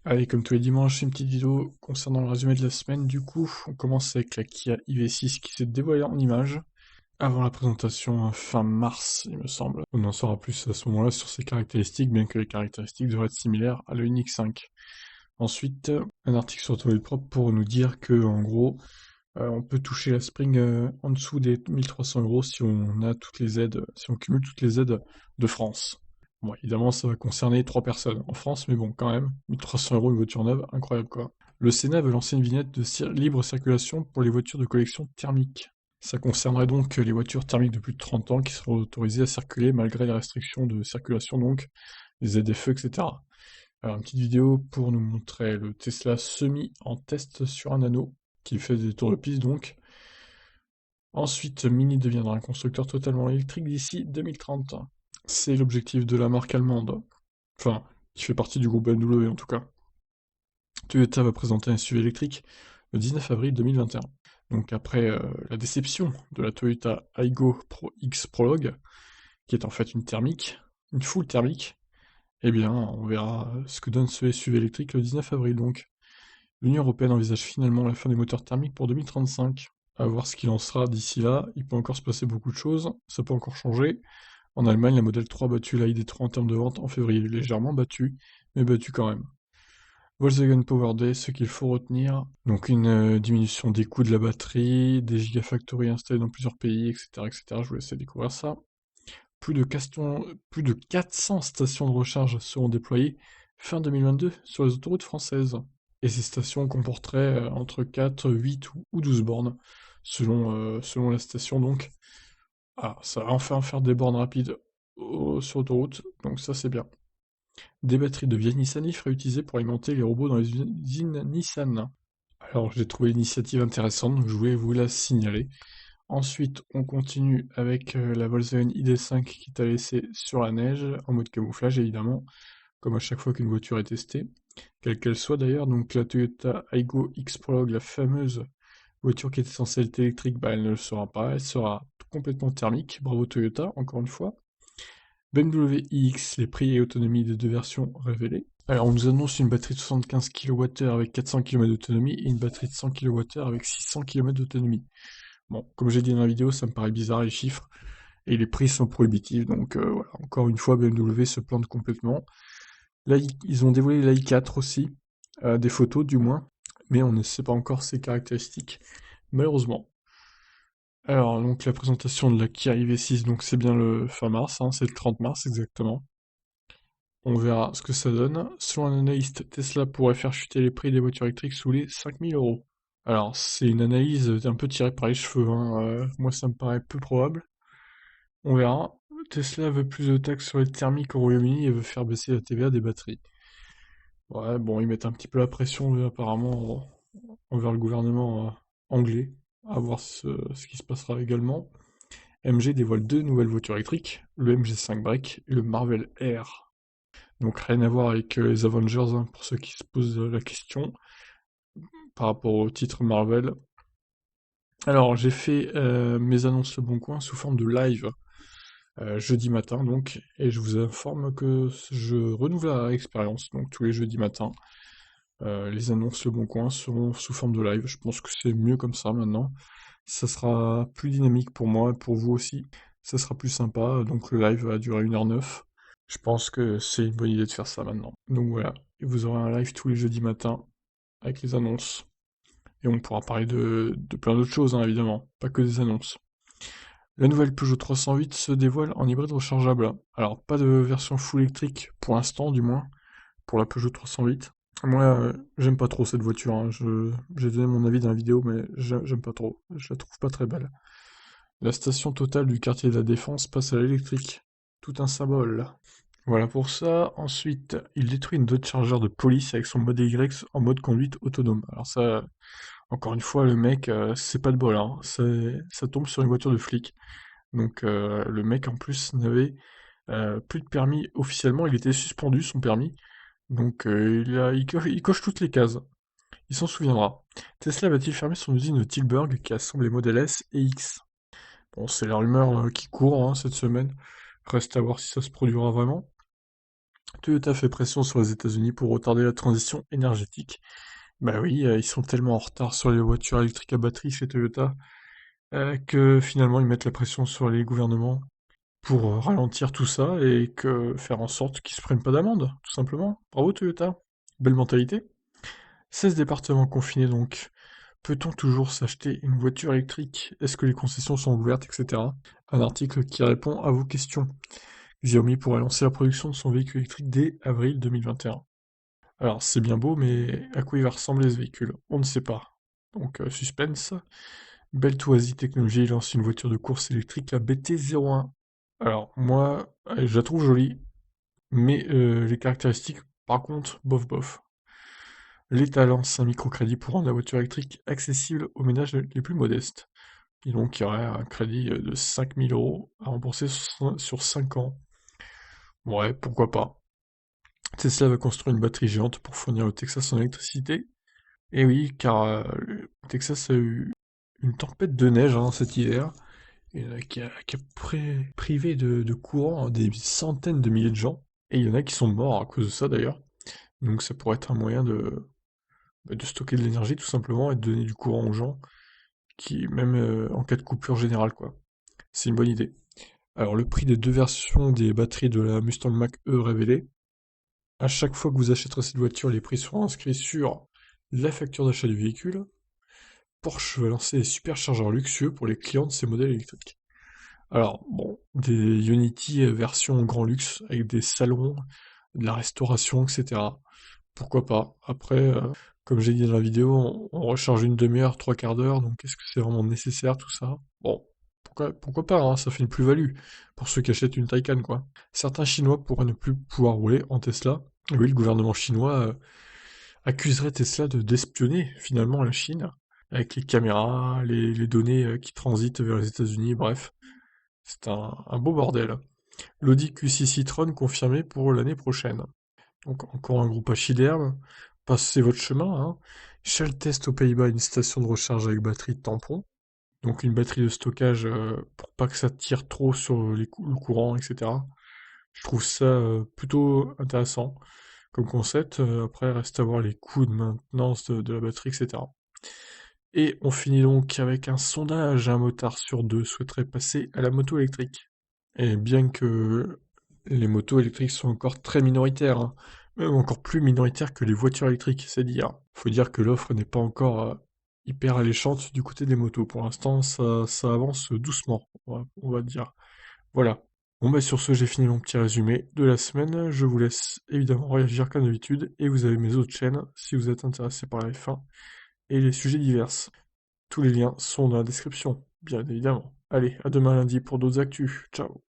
Allez, comme tous les dimanches, une petite vidéo concernant le résumé de la semaine. Du coup, on commence avec la Kia EV6 qui s'est dévoilée en images avant la présentation fin mars, il me semble. On en saura plus à ce moment-là sur ses caractéristiques, bien que les caractéristiques devraient être similaires à la Ioniq 5. Ensuite, un article sur Automotive Propre pour nous dire que, en gros, on peut toucher la Spring en dessous des 1300 € si on a toutes les aides, si on cumule toutes les aides de France. Bon, évidemment, ça va concerner 3 personnes en France, mais bon, quand même, 1300 € une voiture neuve, incroyable quoi. Le Sénat veut lancer une vignette de libre circulation pour les voitures de collection thermique. Ça concernerait donc les voitures thermiques de plus de 30 ans qui seront autorisées à circuler malgré les restrictions de circulation, donc les ZFE, etc. Alors, une petite vidéo pour nous montrer le Tesla Semi en test sur un anneau, qui fait des tours de piste donc. Ensuite, Mini deviendra un constructeur totalement électrique d'ici 2030. C'est l'objectif de la marque allemande. Enfin, qui fait partie du groupe BMW en tout cas. Toyota va présenter un SUV électrique le 19 avril 2021. Donc après la déception de la Toyota Aygo Pro X Prologue, qui est en fait une thermique, une full thermique, eh bien on verra ce que donne ce SUV électrique le 19 avril donc. L'Union européenne envisage finalement la fin des moteurs thermiques pour 2035. À voir ce qu'il en sera d'ici là, il peut encore se passer beaucoup de choses, ça peut encore changer. En Allemagne, la Model 3 a battu la ID3 en termes de vente en février, légèrement battu, mais battu quand même. Volkswagen Power Day, ce qu'il faut retenir, donc une diminution des coûts de la batterie, des gigafactories installées dans plusieurs pays, etc., etc. Je vous laisse découvrir ça. Plus de 400 stations de recharge seront déployées fin 2022 sur les autoroutes françaises. Et ces stations comporteraient entre 4, 8 ou 12 bornes, selon la station donc. Ah, ça va enfin faire des bornes rapides sur autoroute, donc ça c'est bien. Des batteries de vieilles Nissan Leaf réutilisées pour alimenter les robots dans les usines Nissan. Alors j'ai trouvé l'initiative intéressante, donc je voulais vous la signaler. Ensuite, on continue avec la Volkswagen ID.5 qui t'a laissé sur la neige, en mode camouflage évidemment, comme à chaque fois qu'une voiture est testée, quelle qu'elle soit d'ailleurs. Donc la Toyota Aygo X Prologue, la fameuse voiture qui était censée être électrique, bah elle ne le sera pas, elle sera complètement thermique. Bravo Toyota, encore une fois. BMW iX, les prix et autonomie des deux versions révélés. Alors on nous annonce une batterie de 75 kWh avec 400 km d'autonomie et une batterie de 100 kWh avec 600 km d'autonomie. Bon, comme j'ai dit dans la vidéo, ça me paraît bizarre les chiffres, et les prix sont prohibitifs, donc voilà, encore une fois, BMW se plante complètement. Là, ils ont dévoilé l'i4 aussi, des photos du moins, mais on ne sait pas encore ses caractéristiques, malheureusement. Alors, donc la présentation de la Kia EV6, donc c'est bien le fin mars, hein, c'est le 30 mars exactement. On verra ce que ça donne. Selon un analyste, Tesla pourrait faire chuter les prix des voitures électriques sous les 5000 €. Alors, c'est une analyse un peu tirée par les cheveux, hein, moi ça me paraît peu probable. On verra. Tesla veut plus de taxes sur les thermiques au Royaume-Uni et veut faire baisser la TVA des batteries. Ouais, bon, ils mettent un petit peu la pression, apparemment, envers le gouvernement anglais, à voir ce qui se passera également. MG dévoile deux nouvelles voitures électriques, le MG5 Break et le Marvel R. Donc rien à voir avec les Avengers, hein, pour ceux qui se posent la question, par rapport au titre Marvel. Alors, j'ai fait mes annonces Le Bon Coin sous forme de live, jeudi matin donc, et je vous informe que je renouvelle l'expérience, donc tous les jeudis matins. Les annonces Le Bon Coin seront sous forme de live, je pense que c'est mieux comme ça maintenant. Ça sera plus dynamique pour moi et pour vous aussi. Ça sera plus sympa, donc le live va durer 1h09. Je pense que c'est une bonne idée de faire ça maintenant. Donc voilà, et vous aurez un live tous les jeudis matins avec les annonces. Et on pourra parler de plein d'autres choses, hein, évidemment, pas que des annonces. La nouvelle Peugeot 308 se dévoile en hybride rechargeable. Alors, pas de version full électrique, pour l'instant du moins, pour la Peugeot 308. Moi, j'aime pas trop cette voiture, hein. J'ai donné mon avis dans la vidéo, mais j'aime pas trop. Je la trouve pas très belle. La station totale du quartier de la Défense passe à l'électrique. Tout un symbole. Voilà pour ça. Ensuite, il détruit une Dodge Charger de police avec son mode Y en mode conduite autonome. Alors ça, encore une fois, le mec, c'est pas de bol, hein. Ça tombe sur une voiture de flic. Donc le mec en plus n'avait plus de permis officiellement, il était suspendu son permis. Donc il coche toutes les cases. Il s'en souviendra. Tesla va-t-il fermer son usine de Tilburg qui assemble les modèles S et X? Bon, c'est la rumeur qui court, hein, cette semaine. Reste à voir si ça se produira vraiment. Toyota fait pression sur les États-Unis pour retarder la transition énergétique. Bah oui, ils sont tellement en retard sur les voitures électriques à batterie chez Toyota que finalement ils mettent la pression sur les gouvernements pour ralentir tout ça et que faire en sorte qu'ils se prennent pas d'amende, tout simplement. Bravo Toyota, belle mentalité. 16 départements confinés donc. Peut-on toujours s'acheter une voiture électrique? Est-ce que les concessions sont ouvertes, etc. Un article qui répond à vos questions. Xiaomi pourrait lancer la production de son véhicule électrique dès avril 2021. Alors c'est bien beau, mais à quoi il va ressembler ce véhicule? On ne sait pas. Donc suspense. Beltoisi Technologies lance une voiture de course électrique, la BT01. Alors moi, je la trouve jolie, mais les caractéristiques, par contre, bof bof. L'État lance un microcrédit pour rendre la voiture électrique accessible aux ménages les plus modestes. Et donc il y aurait un crédit de 5 000 € à rembourser sur 5 ans. Ouais, pourquoi pas. Tesla va construire une batterie géante pour fournir le Texas en électricité. Et oui, car le Texas a eu une tempête de neige cet hiver, et, qui a privé de courant des centaines de milliers de gens. Et il y en a qui sont morts à cause de ça d'ailleurs. Donc ça pourrait être un moyen de stocker de l'énergie tout simplement et de donner du courant aux gens, qui même en cas de coupure générale quoi. C'est une bonne idée. Alors le prix des deux versions des batteries de la Mustang Mach-E révélé. À chaque fois que vous achèterez cette voiture, les prix seront inscrits sur la facture d'achat du véhicule. Porsche va lancer des superchargeurs luxueux pour les clients de ces modèles électriques. Alors, bon, des Unity version grand luxe, avec des salons, de la restauration, etc. Pourquoi pas? Après, comme j'ai dit dans la vidéo, on recharge une demi-heure, trois quarts d'heure, donc est-ce que c'est vraiment nécessaire tout ça? Bon, pourquoi pas, hein, ça fait une plus-value pour ceux qui achètent une Taycan, quoi. Certains Chinois pourraient ne plus pouvoir rouler en Tesla. Et oui, le gouvernement chinois accuserait Tesla d'espionner finalement la Chine, avec les caméras, les données qui transitent vers les États-Unis, bref. C'est un beau bordel. L'Audi Q6 e-tron confirmé pour l'année prochaine. Donc encore un groupe pachyderme. Passez votre chemin, hein. Shell teste aux Pays-Bas une station de recharge avec batterie de tampon. Donc une batterie de stockage pour pas que ça tire trop sur le courant, etc. Je trouve ça plutôt intéressant comme concept. Après, reste à voir les coûts de maintenance de la batterie, etc. Et on finit donc avec un sondage. Un motard sur deux souhaiterait passer à la moto électrique. Et bien que les motos électriques sont encore très minoritaires, hein, même encore plus minoritaires que les voitures électriques, c'est dire. Faut dire que l'offre n'est pas encore hyper alléchante du côté des motos. Pour l'instant, ça avance doucement, on va dire. Voilà. Bon bah sur ce, j'ai fini mon petit résumé de la semaine. Je vous laisse évidemment réagir comme d'habitude, et vous avez mes autres chaînes si vous êtes intéressé par la F1 et les sujets divers. Tous les liens sont dans la description, bien évidemment. Allez, à demain lundi pour d'autres actus. Ciao.